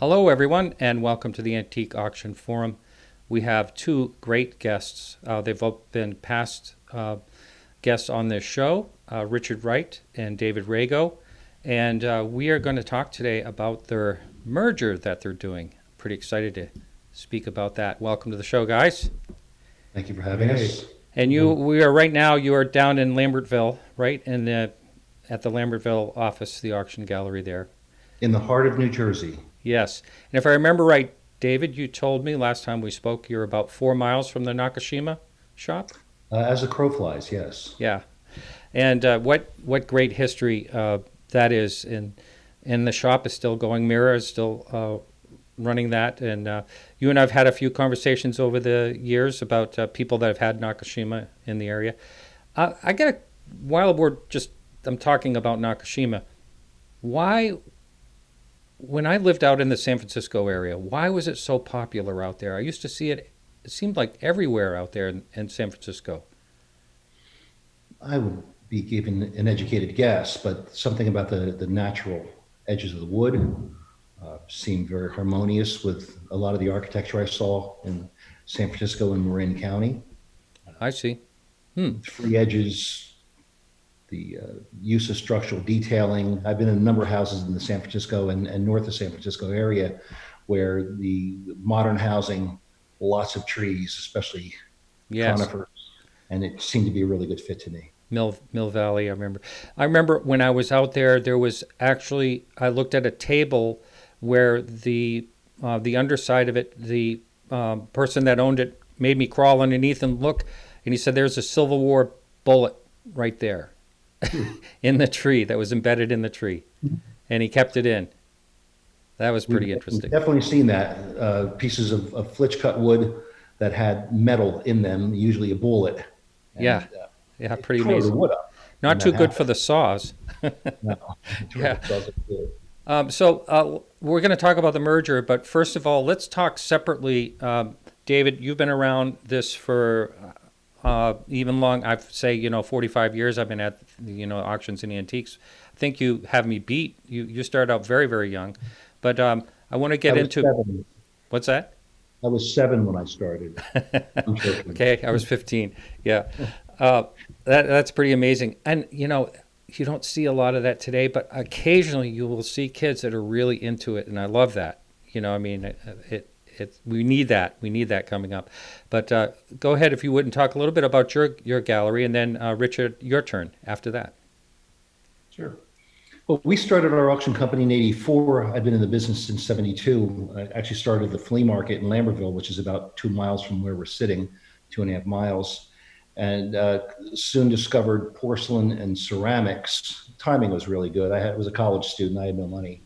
Hello, everyone, and welcome to the Antique Auction Forum. We have two great guests. They've both been past guests on this show, Richard Wright and David Rago. And we are going to talk today about their merger that they're doing. Pretty excited to speak about that. Welcome to the show, guys. Thank you for having us. And we are right now, you are down in Lambertville, right? At the Lambertville office, the auction gallery there. In the heart of New Jersey. Yes. And if I remember right, David, you told me last time we spoke you're about 4 miles from the Nakashima shop? As the crow flies, yes. Yeah. And what great history that is. And the shop is still going. Mira is still running that. And you and I have had a few conversations over the years about people that have had Nakashima in the area. I got a, while I'm talking about Nakashima, why when I lived out in the San Francisco area, why was it so popular out there? I used to see it, it seemed like everywhere out there in San Francisco. I would be giving an educated guess, but something about the natural edges of the wood seemed very harmonious with a lot of the architecture I saw in San Francisco and Marin County. I see. Hmm. Free edges, the use of structural detailing. I've been in a number of houses in the San Francisco and north of San Francisco area where the modern housing, lots of trees, especially Yes. conifers, and it seemed to be a really good fit to me. Mill Valley, I remember. I remember when I was out there, there was actually, I looked at a table where the underside of it, the person that owned it made me crawl underneath and look, and he said, "There's a Civil War bullet right there in the tree that was embedded in the tree," and he kept it in. That was pretty We've interesting. definitely seen that pieces of flitch cut wood that had metal in them, usually a bullet, Yeah, and yeah, it pretty tore the amazing. wood up when Not that too good for happened. the saws. No, it tore Yeah. the saws up good. So we're going to talk about the merger, but first of all, let's talk separately. David, you've been around this for even long. I'd say 45 years. I've been at auctions and antiques. I think you have me beat. You started out very very young, but I want to I get was into seven. what's that? I was seven when I started. I'm joking. Okay, I was 15. Yeah, uh, that's pretty amazing. And you don't see a lot of that today, but occasionally you will see kids that are really into it, and I love that. I mean, we need that. We need that coming up. But go ahead if you would and talk a little bit about your gallery, and then Richard, your turn after that. Sure. Well, we started our auction company in '84. I've been in the business since '72. I actually started the flea market in Lambertville, which is about 2 miles from where we're sitting, 2.5 miles, and soon discovered porcelain and ceramics. Timing was really good. Was a college student. I had no money.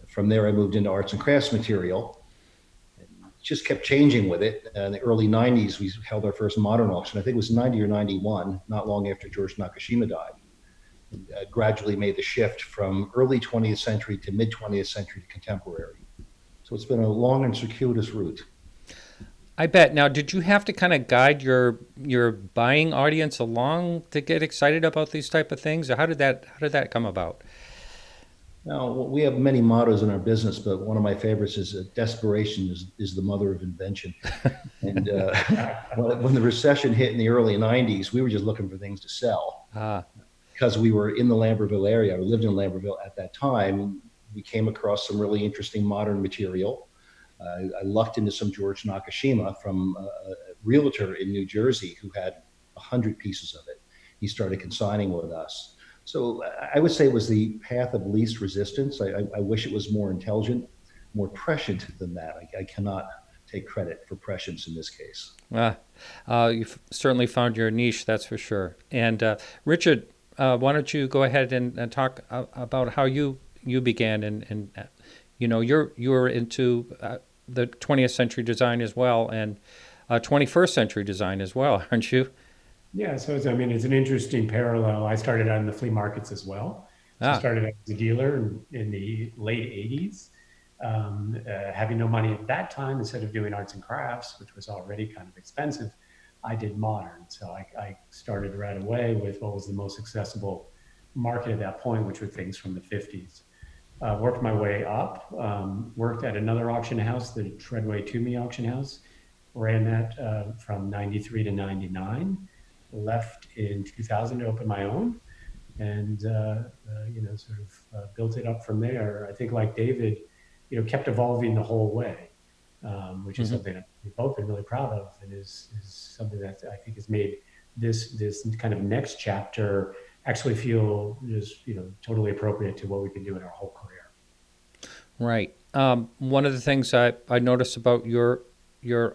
From there, I moved into arts and crafts material. Just kept changing with it. In the early '90s, we held our first modern auction. I think it was '90 or '91, not long after George Nakashima died. Gradually made the shift from early 20th century to mid 20th century to contemporary. So it's been a long and circuitous route. I bet. Now, did you have to kind of guide your buying audience along to get excited about these type of things, or how did that come about? Now, we have many mottos in our business, but one of my favorites is desperation is the mother of invention. And when the recession hit in the early '90s, we were just looking for things to sell. Ah, Because we were in the Lambertville area, we lived in Lambertville at that time, we came across some really interesting modern material. I lucked into some George Nakashima from a realtor in New Jersey who had 100 pieces of it. He started consigning with us. So I would say it was the path of least resistance. I wish it was more intelligent, more prescient than that. I cannot take credit for prescience in this case. ah, you've certainly found your niche, that's for sure. And Richard, why don't you go ahead and talk about how you began and you're into the 20th century design as well and 21st century design as well, aren't you? Yeah, so I mean, it's an interesting parallel. I started out in the flea markets as well. So I Ah, started out as a dealer in the late 80s. Having no money at that time, instead of doing arts and crafts, which was already kind of expensive, I did modern. So I started right away with what was the most accessible market at that point, which were things from the 50s. Worked my way up, worked at another auction house, the Treadway Toomey auction house, ran that from 93 to 99, left in 2000 to open my own, and sort of built it up from there. I think, like David, kept evolving the whole way, which is something that we've both been really proud of, and is something that I think has made this kind of next chapter actually feel just totally appropriate to what we've been doing our whole career. Right. One of the things I noticed about your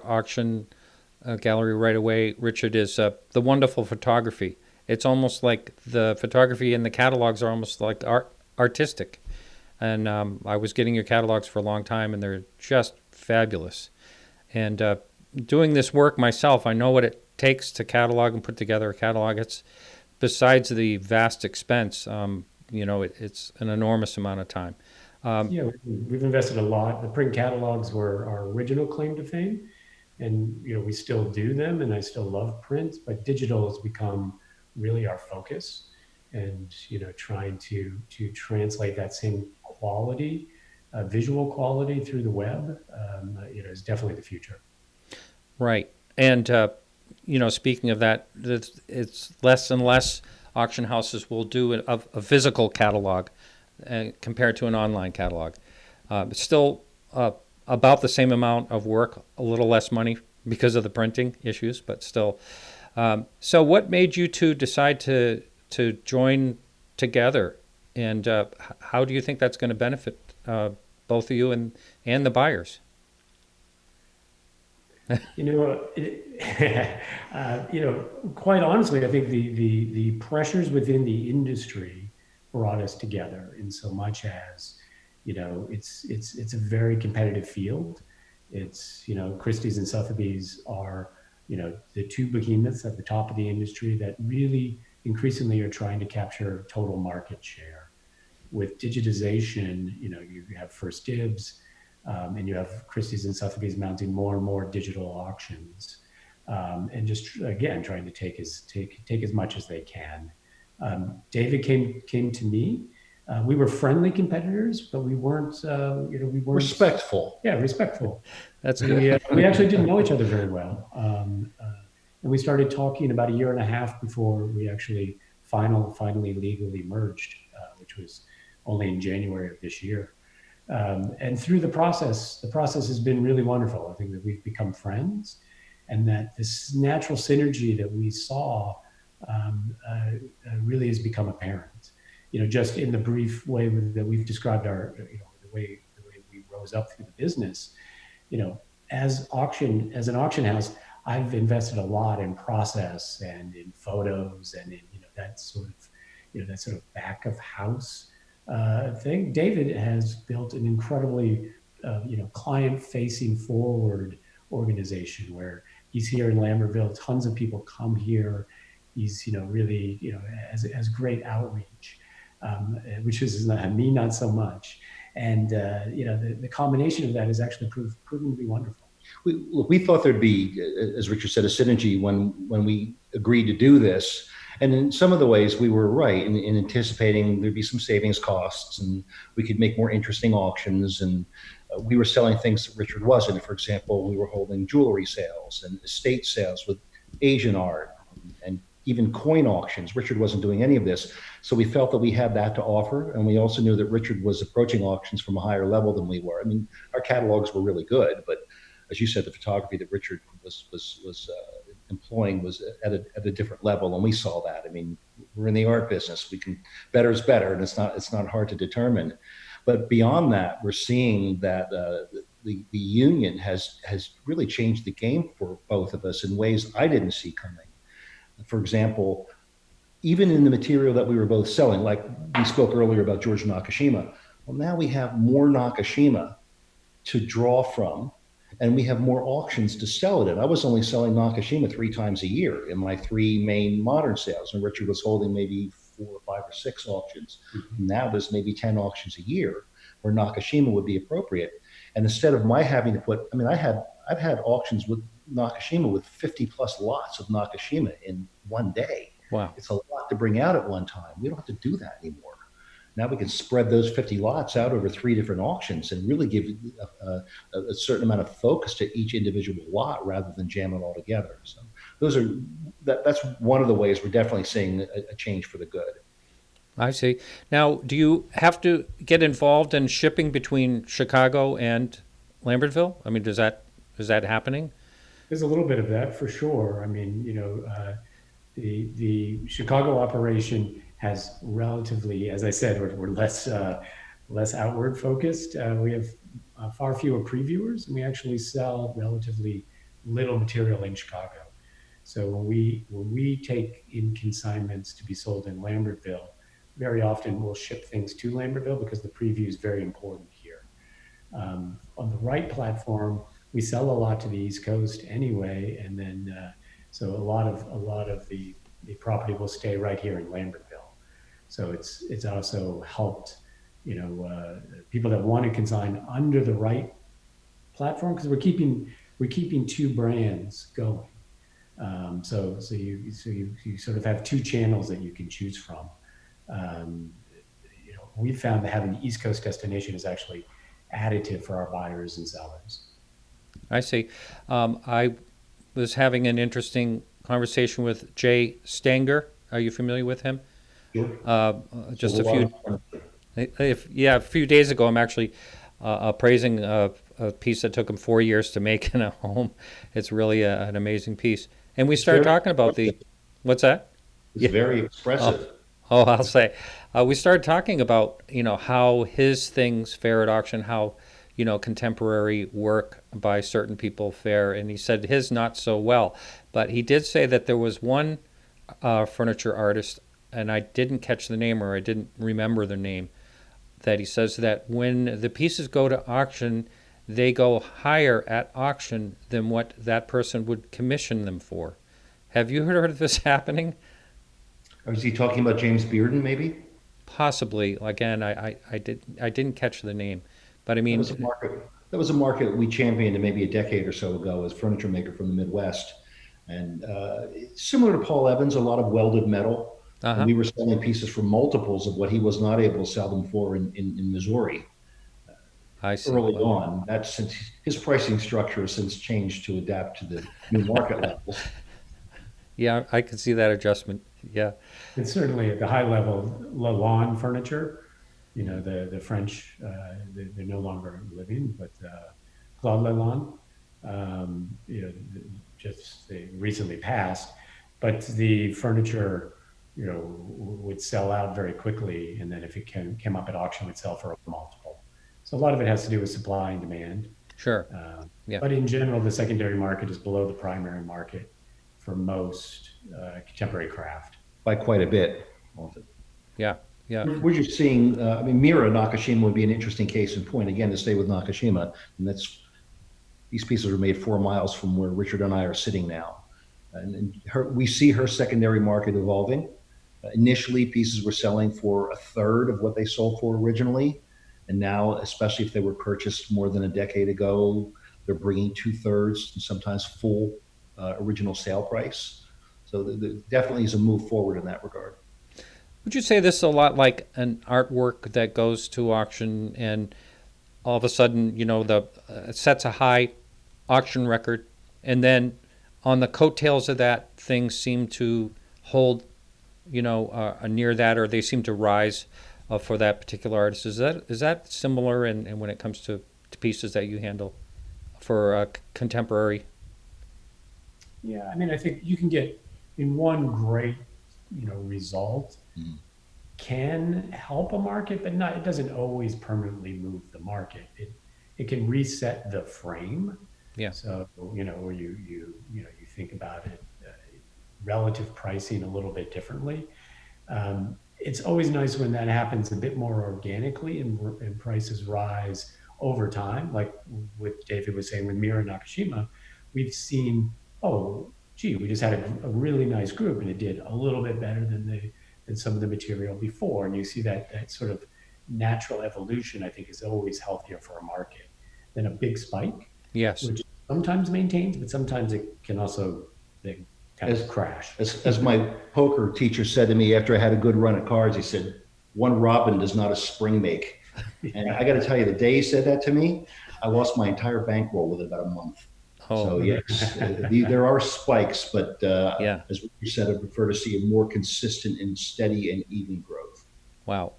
auction gallery right away, Richard, is the wonderful photography. It's almost like the photography in the catalogs are almost like artistic. And I was getting your catalogs for a long time, and they're just fabulous. And doing this work myself, I know what it takes to catalog and put together a catalog. It's besides the vast expense, it's an enormous amount of time. Yeah, we've invested a lot. The print catalogs were our original claim to fame, and we still do them, and I still love print, but digital has become really our focus, and trying to translate that same quality, visual quality through the web, is definitely the future. Right. And, speaking of that, it's less and less auction houses will do a physical catalog compared to an online catalog. It's still about the same amount of work, a little less money because of the printing issues, but still. So what made you two decide to join together, and how do you think that's going to benefit both of you and the buyers? Quite honestly, I think the pressures within the industry brought us together in so much as, it's a very competitive field. It's, Christie's and Sotheby's are, the two behemoths at the top of the industry that really increasingly are trying to capture total market share. With digitization, you have First Dibs, and you have Christie's and Sotheby's mounting more and more digital auctions, and just again trying to take as much as they can. David came to me. We were friendly competitors, but we weren't. We weren't Respectful. Yeah, respectful. That's good. We actually didn't know each other very well, and we started talking about a year and a half before we actually finally legally merged, which was only in January of this year. And through the process has been really wonderful. I think that we've become friends, and that this natural synergy that we saw really has become apparent. Just in the brief way that we've described the way we rose up through the business. As an auction house, I've invested a lot in process and in photos and in that sort of back of house thing. David has built an incredibly client-facing forward organization where he's here in Lambertville. Tons of people come here. He's really has great outreach, which is me not so much. And the combination of that has actually proven to be wonderful. We thought there'd be, as Richard said, a synergy when we agreed to do this. And in some of the ways we were right in anticipating there'd be some savings costs and we could make more interesting auctions. And we were selling things that Richard wasn't. For example, we were holding jewelry sales and estate sales with Asian art and even coin auctions. Richard wasn't doing any of this. So we felt that we had that to offer. And we also knew that Richard was approaching auctions from a higher level than we were. I mean, our catalogs were really good, but as you said, the photography that Richard was employing was at a different level, and we saw that. I mean, we're in the art business. Better is better, and it's not hard to determine. But beyond that, we're seeing that the union has really changed the game for both of us in ways I didn't see coming. For example, even in the material that we were both selling, like we spoke earlier about George Nakashima. Well, now we have more Nakashima to draw from. And we have more auctions to sell it in. I was only selling Nakashima 3 times a year in my 3 main modern sales, and Richard was holding maybe 4 or 5 or 6 auctions. Mm-hmm. Now there's maybe 10 auctions a year where Nakashima would be appropriate. And instead of my having to put, I've had auctions with Nakashima with 50 plus lots of Nakashima in one day. Wow. It's a lot to bring out at one time. We don't have to do that anymore. Now we can spread those 50 lots out over 3 different auctions and really give a certain amount of focus to each individual lot rather than jam it all together. So those are that's one of the ways we're definitely seeing a change for the good. I see. Now, do you have to get involved in shipping between Chicago and Lambertville? I mean, is that happening? There's a little bit of that for sure. I mean, the Chicago operation has relatively, as I said, we're less outward focused. We have far fewer previewers, and we actually sell relatively little material in Chicago. So when we take in consignments to be sold in Lambertville, very often we'll ship things to Lambertville because the preview is very important here. On the Wright platform, we sell a lot to the East Coast anyway, and then so a lot of the property will stay right here in Lambertville. So it's also helped, people that want to consign under the Wright platform, because we're keeping two brands going. So you sort of have two channels that you can choose from. Um, we found that having the East Coast destination is actually additive for our buyers and sellers. I see. I was having an interesting conversation with Jay Stanger. Are you familiar with him? Sure. Just So a few, a few days ago, I'm actually appraising a piece that took him 4 years to make in a home. It's really an amazing piece. And we started talking about what's that? It's very expressive. Oh, I'll say, we started talking about, how his things fare at auction, how, contemporary work by certain people fare, and he said his not so well. But he did say that there was one furniture artist, and I didn't catch the name, or I didn't remember the name, that he says that when the pieces go to auction, they go higher at auction than what that person would commission them for. Have you heard of this happening? Or is he talking about James Bearden, maybe? Possibly. Again, I didn't catch the name, but I That mean, was a market. That was a market we championed maybe a decade or so ago as furniture maker from the Midwest, and similar to Paul Evans, a lot of welded metal, and uh-huh. we were selling pieces for multiples of what he was not able to sell them for in Missouri I see. early Well, on. That's since his pricing structure has since changed to adapt to the new market levels. yeah, I can see that adjustment. Yeah. And certainly at the high level, Lalonde furniture, the French, they're no longer living, but Claude Lalonde, just they recently passed, but the furniture, would sell out very quickly, and then if it came up at auction, would sell for a multiple. So a lot of it has to do with supply and demand. Sure. Uh, Yeah. but in general, the secondary market is below the primary market for most contemporary craft. By quite a bit. Yeah. Yeah. We're just seeing, I mean, Mira Nakashima would be an interesting case in point, again, to stay with Nakashima. And these pieces are made 4 miles from where Richard and I are sitting now. And we see her secondary market evolving. Initially, pieces were selling for a third of what they sold for originally. And now, especially if they were purchased more than a decade ago, they're bringing 2/3 and sometimes full original sale price. So there definitely is a move forward in that regard. Would you say this is a lot like an artwork that goes to auction and all of a sudden, the sets a high auction record, and then on the coattails of that, things seem to hold, near that, or they seem to rise for that particular artist. Is that similar? And when it comes to pieces that you handle for contemporary? Yeah, I mean, I think you can get in one great, result Mm. can help a market, but not. It doesn't always permanently move the market. It can reset the frame. Yeah. So where you think about it, relative pricing a little bit differently. It's always nice when that happens a bit more organically and prices rise over time. Like what David was saying with Mira Nakashima, we've seen, oh, gee, we just had a really nice group and it did a little bit better than some of the material before. And you see that sort of natural evolution, I think, is always healthier for a market than a big spike, Yes. which sometimes maintains, but sometimes it can also kind of As, crash. as my poker teacher said to me after I had a good run at cards, he said, one robin does not a spring make. And I got to tell you, the day he said that to me, I lost my entire bankroll within about a month. So Oh, yes, there are spikes, but yeah. as you said, I prefer to see a more consistent and steady and even growth. Wow.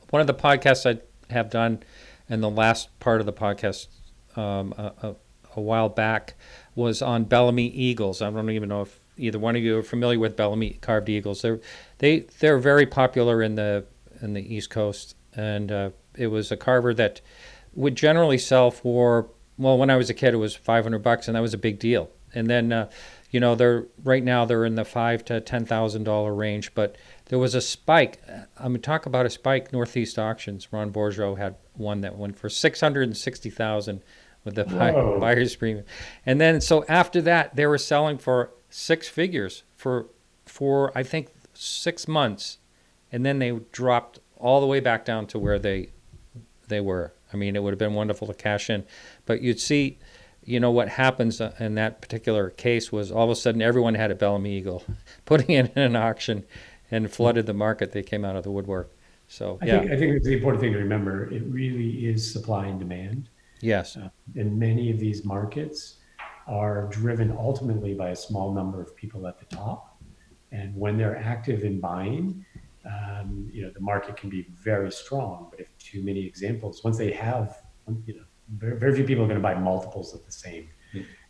One of the podcasts I have done, and the last part of the podcast um, a, a while back, was on Bellamy eagles. I don't even know if either one of you are familiar with Bellamy carved eagles. They're very popular in the East Coast, and it was a carver that would generally sell for, well, when I was a kid, it was $500, and that was a big deal. And then, they're right now they're in the $5,000 to $10,000 range. But there was a spike. I mean, talk about a spike. Northeast Auctions. Ron Bourgeot had one that went for $660,000 with the Whoa. buyer's premium. And then, so after that, they were selling for six figures for I think 6 months, and then they dropped all the way back down to where they were. I mean, it would have been wonderful to cash in. But you'd see, what happens in that particular case was all of a sudden everyone had a Bellamy Eagle putting it in an auction and flooded the market. They came out of the woodwork. So, I yeah. think it's the important thing to remember. It really is supply and demand. Yes. And many of these markets are driven ultimately by a small number of people at the top. And when they're active in buying, the market can be very strong. But if too many examples, once they have, very few people are going to buy multiples of the same.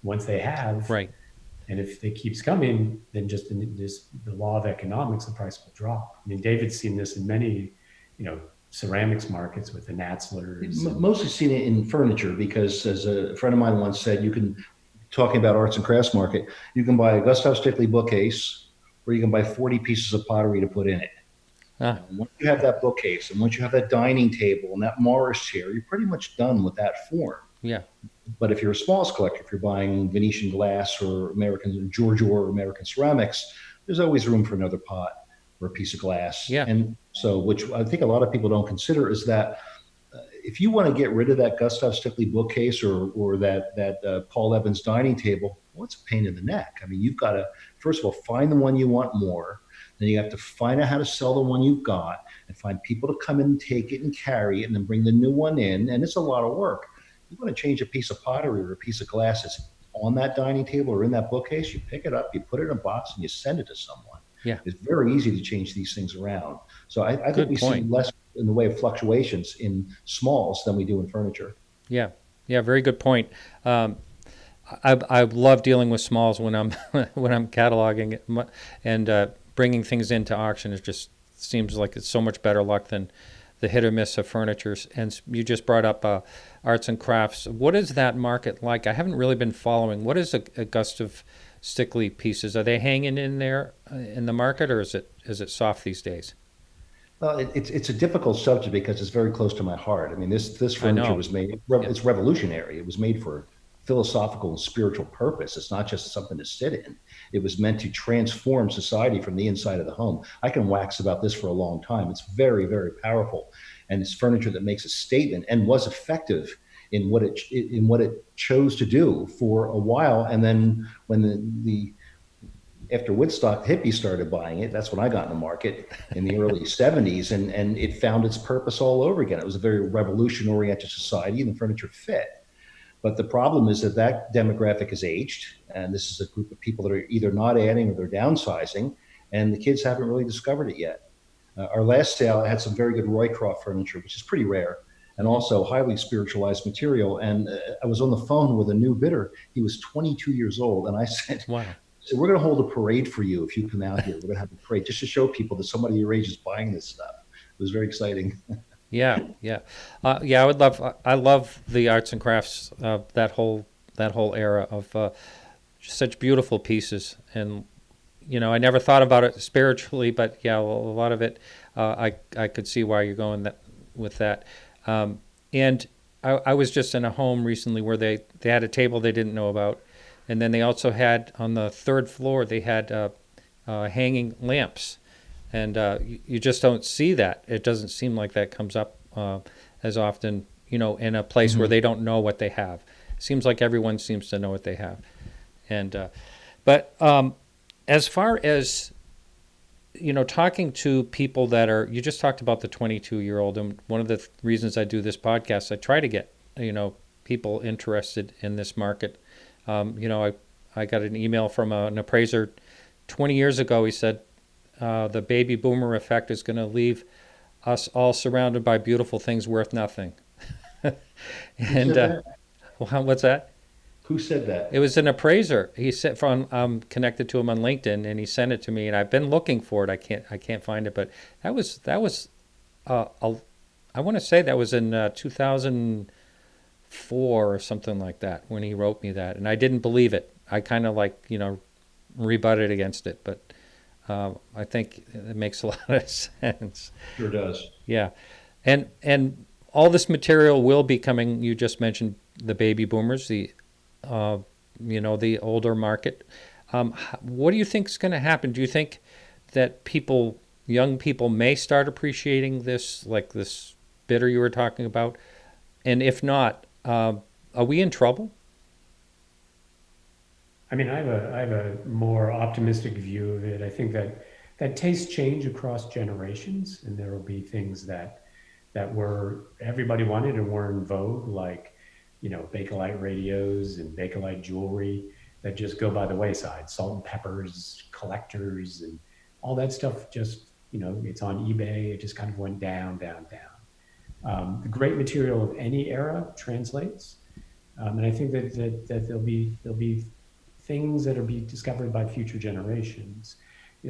Once they have, Right. and if it keeps coming, then just the law of economics, the price will drop. I mean, David's seen this in many, ceramics markets with the Natzlers. Mostly seen it in furniture because, as a friend of mine once said, talking about arts and crafts market, you can buy a Gustav Stickley bookcase, or you can buy 40 pieces of pottery to put in it. Once you have that bookcase, and once you have that dining table and that Morris chair, you're pretty much done with that form. Yeah. But if you're a smallest collector, if you're buying Venetian glass or American Giorgio or American ceramics, there's always room for another pot or a piece of glass. Yeah. And so, which I think a lot of people don't consider, is that if you want to get rid of that Gustav Stickley bookcase or that Paul Evans dining table, well, it's a pain in the neck. I mean, you've got to, first of all, find the one you want more. Then you have to find out how to sell the one you've got and find people to come in and take it and carry it and then bring the new one in. And it's a lot of work. You want to change a piece of pottery or a piece of glass that's on that dining table or in that bookcase, you pick it up, you put it in a box, and you send it to someone. Yeah. It's very easy to change these things around. So I think we see less in the way of fluctuations in smalls than we do in furniture. Yeah. Yeah. Very good point. I love dealing with smalls when I'm cataloging and bringing things into auction. It just seems like it's so much better luck than the hit or miss of furnitures. And you just brought up arts and crafts. What is that market like? I haven't really been following. What is a Gustav Stickley pieces? Are they hanging in there in the market, or is it soft these days? Well, it's a difficult subject because it's very close to my heart. I mean, this furniture was made, it's revolutionary. It was made for philosophical and spiritual purpose. It's not just something to sit in. It was meant to transform society from the inside of the home. I can wax about this for a long time. It's very, very powerful. And it's furniture that makes a statement and was effective in what it chose to do for a while. And then when the after Woodstock, hippies started buying it. That's when I got in the market in the early 70s, and it found its purpose all over again. It was a very revolution-oriented society, and the furniture fit. But the problem is that demographic is aged, and this is a group of people that are either not adding or they're downsizing, and the kids haven't really discovered it yet. Our last sale had some very good Roycroft furniture, which is pretty rare, and also highly spiritualized material. And I was on the phone with a new bidder. He was 22 years old, and I said, wow. So we're going to hold a parade for you if you come out here. We're going to have a parade just to show people that somebody your age is buying this stuff. It was very exciting. Yeah. I love the arts and crafts, that whole era of such beautiful pieces. And I never thought about it spiritually, but yeah, a lot of it, I could see why you're going with that. And I was just in a home recently where they had a table they didn't know about. And then they also had, on the third floor, they had hanging lamps. And you just don't see that. It doesn't seem like that comes up as often, in a place where they don't know what they have. It seems like everyone seems to know what they have. And but as far as talking to people that are, you just talked about the 22-year-old, and one of the reasons I do this podcast, I try to get, people interested in this market. I got an email from an appraiser 20 years ago. He said, the baby boomer effect is going to leave us all surrounded by beautiful things worth nothing. Who And said that? what's that? Who said It that? was an appraiser. He said, from I'm connected to him on LinkedIn, and he sent it to me, and I've been looking for it. I can't find it, but that was I want to say that was in 2004 or something like that when he wrote me that, and I didn't believe it. I kind of rebutted against it, but I think it makes a lot of sense. Sure does. Yeah, and all this material will be coming. You just mentioned the baby boomers, uh, the older market. What do you think is going to happen? Do you think that young people, may start appreciating this, like this bitter you were talking about? And if not, are we in trouble? I mean, I have a more optimistic view of it. I think that tastes change across generations, and there will be things that were everybody wanted and were in vogue, like Bakelite radios and Bakelite jewelry that just go by the wayside. Salt and peppers, collectors, and all that stuff. Just it's on eBay. It just kind of went down, down, down. The great material of any era translates, and I think that there'll be things that'll be discovered by future generations.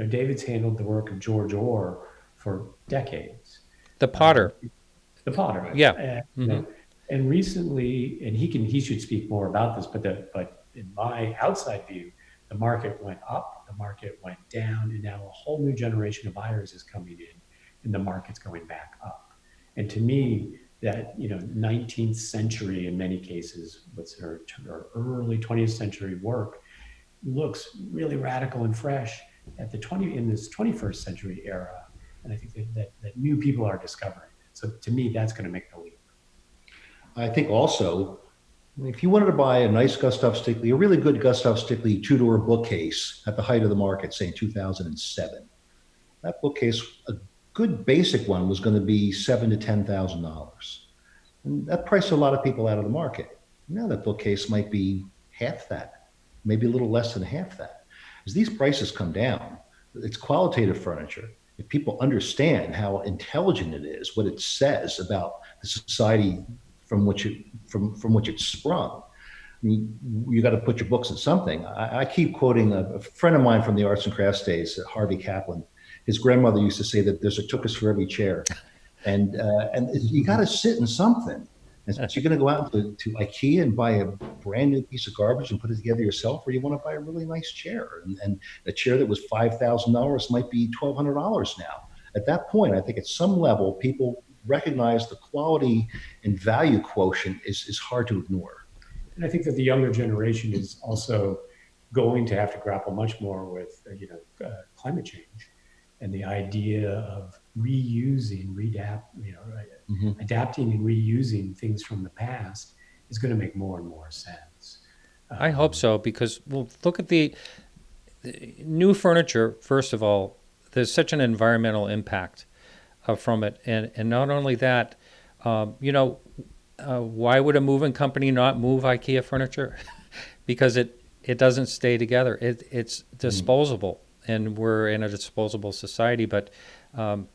David's handled the work of George Orr for decades. The Um, potter. the Potter, Yeah. you Hmm. know, and recently, and he should speak more about this, but in my outside view, the market went up, the market went down, and now a whole new generation of buyers is coming in, and the market's going back up. And to me, that 19th century in many cases, or early 20th century work looks really radical and fresh in this 21st century era, and I think that new people are discovering it. So to me, that's going to make the leap. I think also, if you wanted to buy a nice Gustav Stickley, a really good Gustav Stickley two-door bookcase at the height of the market, say in 2007, that bookcase, a good basic one, was going to be $7,000 to $10,000. And that priced a lot of people out of the market. Now that bookcase might be half that, maybe a little less than half that. As these prices come down, it's qualitative furniture. If people understand how intelligent it is, what it says about the society from which it sprung, I mean, you got to put your books in something. I keep quoting a friend of mine from the arts and crafts days, Harvey Kaplan. His grandmother used to say that there's a tuchus for every chair, and you got to sit in something. And so you're going to go out to IKEA and buy a brand new piece of garbage and put it together yourself, or you want to buy a really nice chair, and a chair that was $5,000 might be $1,200 now. At that point, I think at some level, people recognize the quality and value quotient is hard to ignore. And I think that the younger generation is also going to have to grapple much more with climate change and the idea of Mhm. adapting and reusing things from the past is going to make more and more sense. I hope Um, so, because, well, look at the new furniture. First of all, there's such an environmental impact from it, and not only that, um, you know, why would a moving company not move IKEA furniture? Because it doesn't stay together. It's Mm. disposable, and we're in a disposable society. But I'm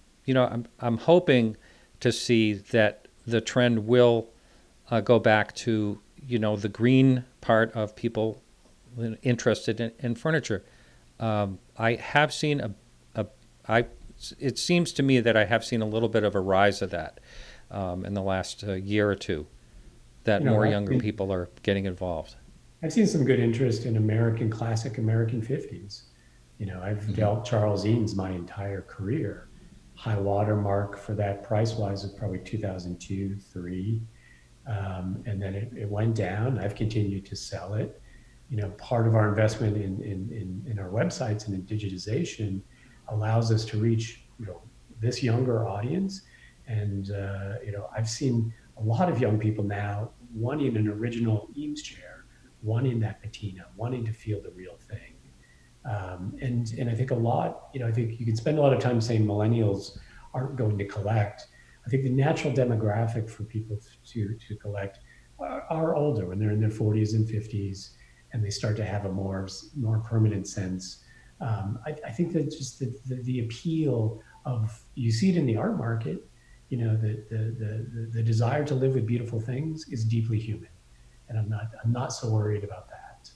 hoping to see that the trend will go back to the green part of people interested in furniture. I have seen a I it seems to me that I have seen a little bit of a rise of that in the last year or two. That you know, more I've younger seen, people are getting involved. I've seen some good interest in classic American 50s. I've Mhm. dealt Charles Eames my entire career. High water mark for that price wise was probably 2002, three. And then it went down. I've continued to sell it. Part of our investment in our websites and in digitization allows us to reach this younger audience. And I've seen a lot of young people now wanting an original Eames chair, wanting that patina, wanting to feel the real thing. And I think a lot, I think you can spend a lot of time saying millennials aren't going to collect. I think the natural demographic for people to collect are older when they're in their 40s and 50s, and they start to have a more permanent sense. I think that just the appeal of, you see it in the art market, the desire to live with beautiful things is deeply human, and I'm not so worried about that.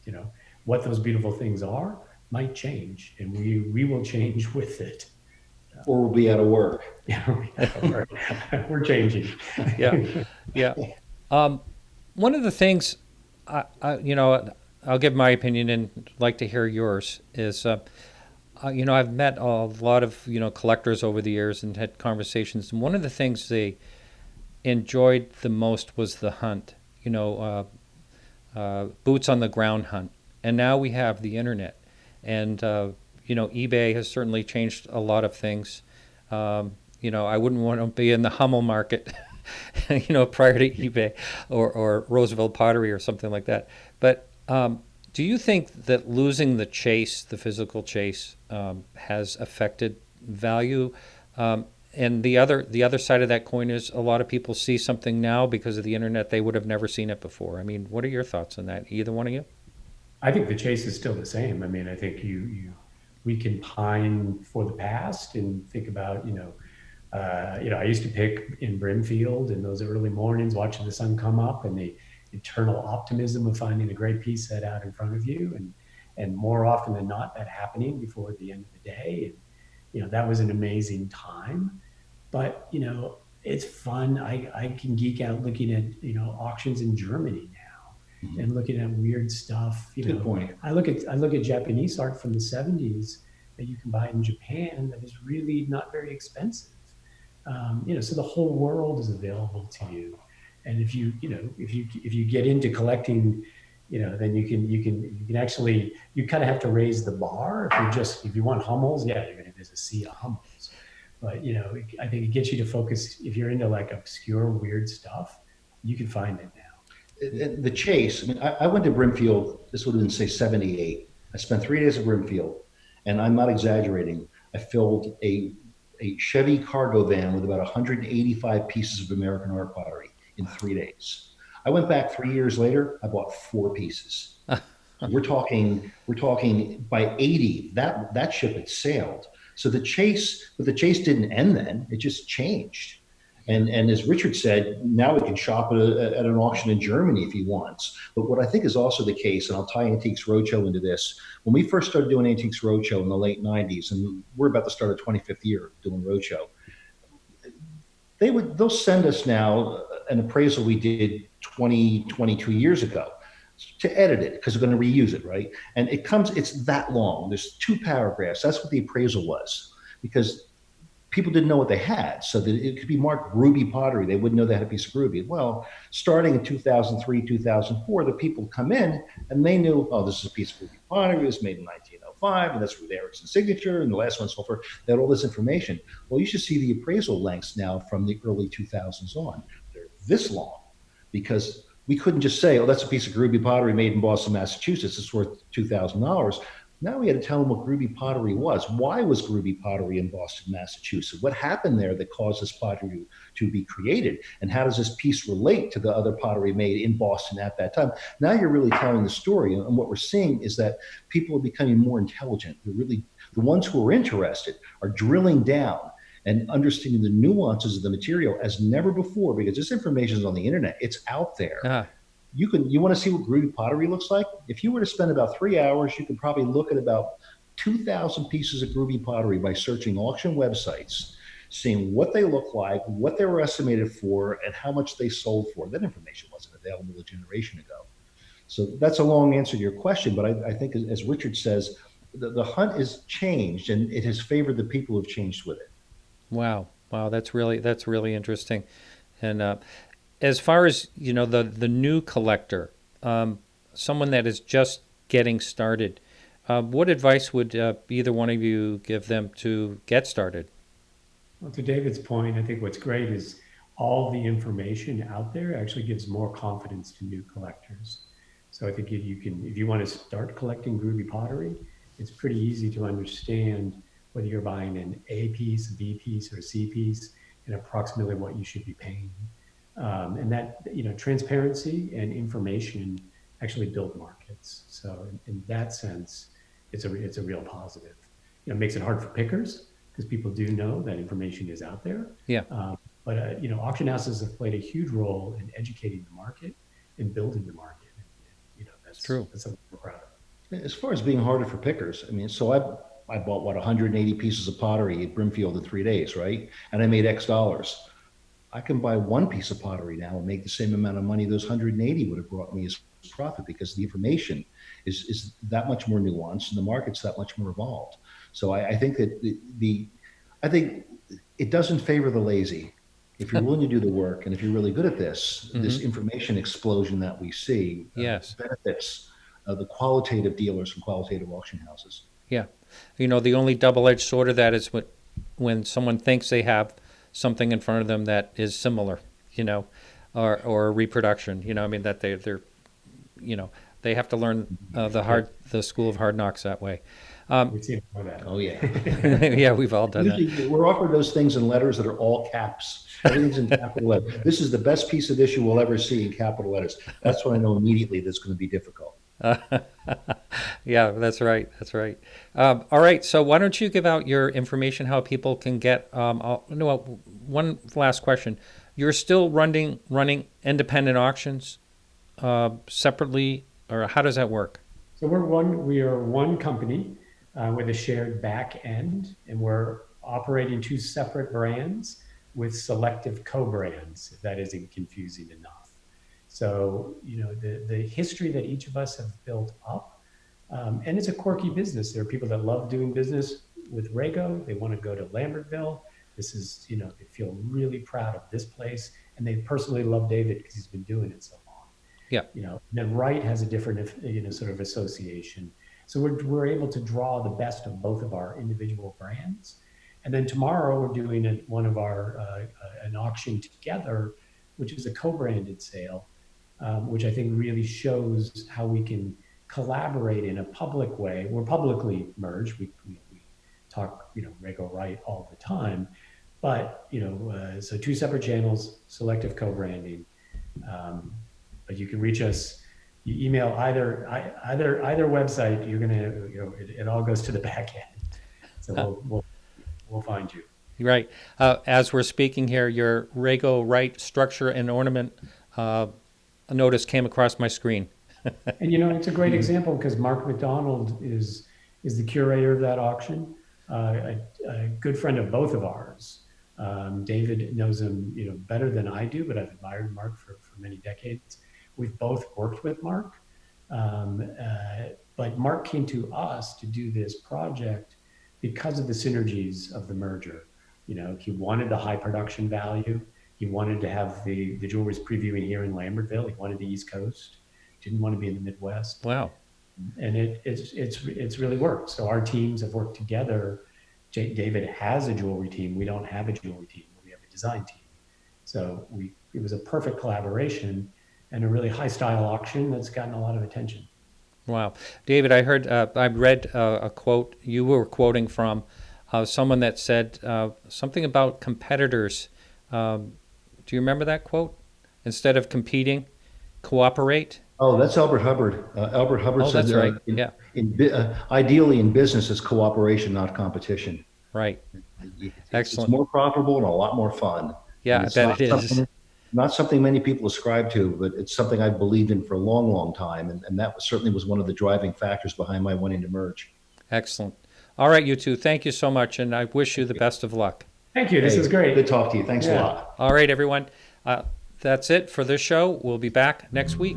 You know, what those beautiful things are might change, and we will change with it. Or we'll be out of work. We're changing. Yeah, yeah. One of the things, I'll give my opinion and like to hear yours. Is I've met a lot of collectors over the years and had conversations, and one of the things they enjoyed the most was the hunt. Boots on the ground hunt. And now we have the internet, and eBay has certainly changed a lot of things. I wouldn't want to be in the Hummel market, prior to eBay or Roosevelt Pottery or something like that. But do you think that losing the chase, the physical chase, has affected value? And the other side of that coin is a lot of people see something now because of the internet they would have never seen it before. I mean, what are your thoughts on that? Either one of you? I think the chase is still the same. I mean, I think we can pine for the past and think about, I used to pick in Brimfield in those early mornings, watching the sun come up, and the eternal optimism of finding a great piece set out in front of you, and more often than not, that happening before the end of the day, and that was an amazing time. But it's fun. I can geek out looking at auctions in Germany now, Mhm. and looking at weird stuff. Good point. I look at Japanese art from the 70s that you can buy in Japan that is really not very expensive. So the whole world is available to you, and if you get into collecting, then you can actually, you kind of have to raise the bar. If you want Hummels, yeah, you're going to visit a sea of Hummels. But I think it gets you to focus. If you're into like obscure weird stuff, you can find it now. The chase, I mean, I went to Brimfield, this would have been, say, 78. I spent 3 days at Brimfield, and I'm not exaggerating. I filled a Chevy cargo van with about 185 pieces of American art pottery in 3 days. I went back 3 years later, I bought four pieces. So we're talking by 80, that ship had sailed. So the chase didn't end then, it just changed. And as Richard said, now we can shop at an auction in Germany if he wants. But what I think is also the case, and I'll tie Antiques Roadshow into this, when we first started doing Antiques Roadshow in the late 90s, and we're about to start our 25th year doing Roadshow, they'll send us now an appraisal we did 20, 22 years ago to edit it because we're going to reuse it, right? And it's that long. There's two paragraphs. That's what the appraisal was, because people didn't know what they had. So that it could be marked Ruby pottery. They wouldn't know they had a piece of ruby. Well, starting in 2003, 2004, the people come in and they knew, oh, this is a piece of ruby pottery. It was made in 1905, and that's Ruth Erickson's signature, and the last one's sulfur. They had all this information. Well, you should see the appraisal lengths now from the early 2000s on. They're this long because we couldn't just say, oh, that's a piece of ruby pottery made in Boston, Massachusetts. It's worth $2,000. Now we had to tell them what Groovy pottery was. Why was Groovy pottery in Boston, Massachusetts? What happened there that caused this pottery to be created? And how does this piece relate to the other pottery made in Boston at that time? Now you're really telling the story. And what we're seeing is that people are becoming more intelligent. They're really, the ones who are interested are drilling down and understanding the nuances of the material as never before, because this information is on the internet. It's out there. Ah, You want to see what groovy pottery looks like? If you were to spend about 3 hours, you could probably look at about 2,000 pieces of groovy pottery by searching auction websites, seeing what they look like, what they were estimated for, and how much they sold for. That information wasn't available a generation ago. So that's a long answer to your question, but I think, as Richard says, the hunt is changed, and it has favored the people who've changed with it. wow, wow, that's really interesting. And as far as the new collector, someone that is just getting started, what advice would either one of you give them to get started? Well, to David's point, I think what's great is all the information out there actually gives more confidence to new collectors. So I think you can, if you want to start collecting groovy pottery, it's pretty easy to understand whether you're buying an A piece, a B piece, or a C piece, and approximately what you should be paying. And that, transparency and information actually build markets. So in that sense, it's a real positive. It makes it hard for pickers because people do know that information is out there. Yeah. But auction houses have played a huge role in educating the market and building the market. That's true. That's something we're proud of. As far as being harder for pickers, I mean, so I bought what 180 pieces of pottery at Brimfield in 3 days, right? And I made X dollars. I can buy one piece of pottery now and make the same amount of money those 180 would have brought me as profit because the information is that much more nuanced and the market's that much more evolved. So I think that I think it doesn't favor the lazy. If you're willing to do the work and if you're really good at this, this information explosion that we see Yes. benefits the qualitative dealers from qualitative auction houses. Yeah. The only double-edged sword of that is when someone thinks they have something in front of them that is similar, or a reproduction, I mean, that they're they have to learn the school of hard knocks that way. We've seen more of that. Oh yeah. Yeah, we've all done that. Usually we're offered those things in letters that are all caps. Everything's in capital letters. This is the best piece of issue we'll ever see in capital letters. That's when I know immediately that's going to be difficult. Yeah, that's right. That's right. All right. So why don't you give out your information, how people can get, no, one last question. You're still running independent auctions separately, or how does that work? So we are one company with a shared back end, and we're operating two separate brands with selective co-brands, if that isn't confusing enough. So, the history that each of us have built up, and it's a quirky business. There are people that love doing business with Rago. They want to go to Lambertville. This is, they feel really proud of this place, and they personally love David because he's been doing it so long. Yeah. Then Wright has a different, sort of association. So we're able to draw the best of both of our individual brands. And then tomorrow we're doing an auction together, which is a co-branded sale, which I think really shows how we can collaborate in a public way. We're publicly merged. We talk, Rago Wright all the time, but, so two separate channels, selective co-branding. But you can reach us. You email either website. You're gonna, it all goes to the back end. So we'll find you. Right. As we're speaking here, your Rago Wright structure and ornament a notice came across my screen. And it's a great example because Mark McDonald is the curator of that auction, a good friend of both of ours. David knows him, better than I do, but I've admired Mark for many decades. We've both worked with Mark, but Mark came to us to do this project because of the synergies of the merger. He wanted the high production value. He wanted to have the jewelry's previewing here in Lambertville. He wanted the East Coast. Didn't want to be in the Midwest. Wow. And it's really worked. So our teams have worked together. David has a jewelry team. We don't have a jewelry team. We have a design team. So it was a perfect collaboration and a really high style auction that's gotten a lot of attention. Wow. David, I read a quote you were quoting from someone that said something about competitors. Do you remember that quote? Instead of competing, cooperate. Oh, that's Albert Hubbard. Albert Hubbard said, that's right. Ideally in business, it's cooperation, not competition. Right. Excellent. It's more profitable and a lot more fun. Yeah, I bet it is. Not something many people ascribe to, but it's something I've believed in for a long, long time. And that certainly was one of the driving factors behind my wanting to merge. Excellent. All right, you two, thank you so much, and I wish you the best of luck. Thank you. This is great. Good talk to you. Thanks a lot. All right, everyone. That's it for this show. We'll be back next week.